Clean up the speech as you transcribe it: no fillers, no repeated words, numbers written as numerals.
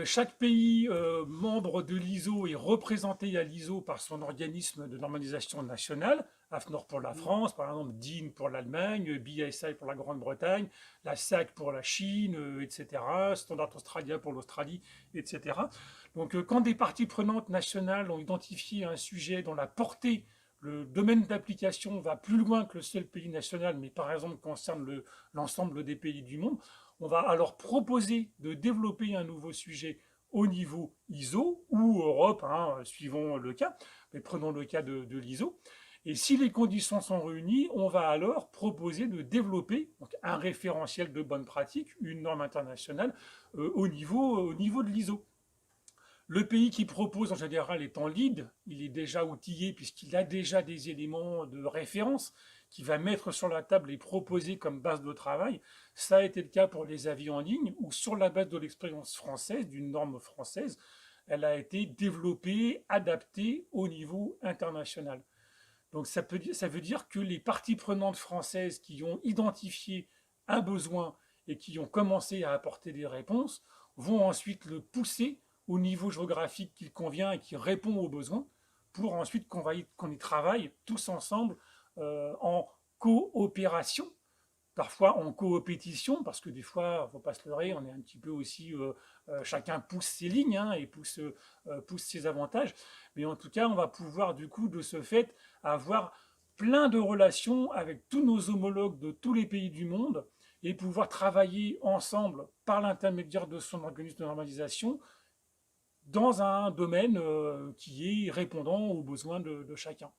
Chaque pays membre de l'ISO est représenté à l'ISO par son organisme de normalisation nationale, AFNOR pour la France, par exemple DIN pour l'Allemagne, BSI pour la Grande-Bretagne, la SAC pour la Chine, etc., Standard Australia pour l'Australie, etc. Donc quand des parties prenantes nationales ont identifié un sujet dont la portée, le domaine d'application va plus loin que le seul pays national, mais par exemple concerne l'ensemble des pays du monde, on va alors proposer de développer un nouveau sujet au niveau ISO ou Europe, hein, suivant le cas, mais prenons le cas de l'ISO. Et si les conditions sont réunies, on va alors proposer de développer donc, un référentiel de bonne pratique, une norme internationale au niveau de l'ISO. Le pays qui propose en général est en lead, il est déjà outillé puisqu'il a déjà des éléments de référence qu'il va mettre sur la table et proposer comme base de travail. Ça a été le cas pour les avis en ligne où sur la base de l'expérience française, d'une norme française, elle a été développée, adaptée au niveau international. Donc ça veut dire que les parties prenantes françaises qui ont identifié un besoin et qui ont commencé à apporter des réponses vont ensuite le pousser au niveau géographique qui convient et qui répond aux besoins pour ensuite qu'on y travaille tous ensemble en coopération, parfois en coopétition, parce que des fois, il ne faut pas se leurrer, on est un petit peu aussi, chacun pousse ses lignes hein, et pousse ses avantages, mais en tout cas, on va pouvoir du coup, de ce fait, avoir plein de relations avec tous nos homologues de tous les pays du monde et pouvoir travailler ensemble par l'intermédiaire de son organisme de normalisation dans un domaine qui est répondant aux besoins de chacun.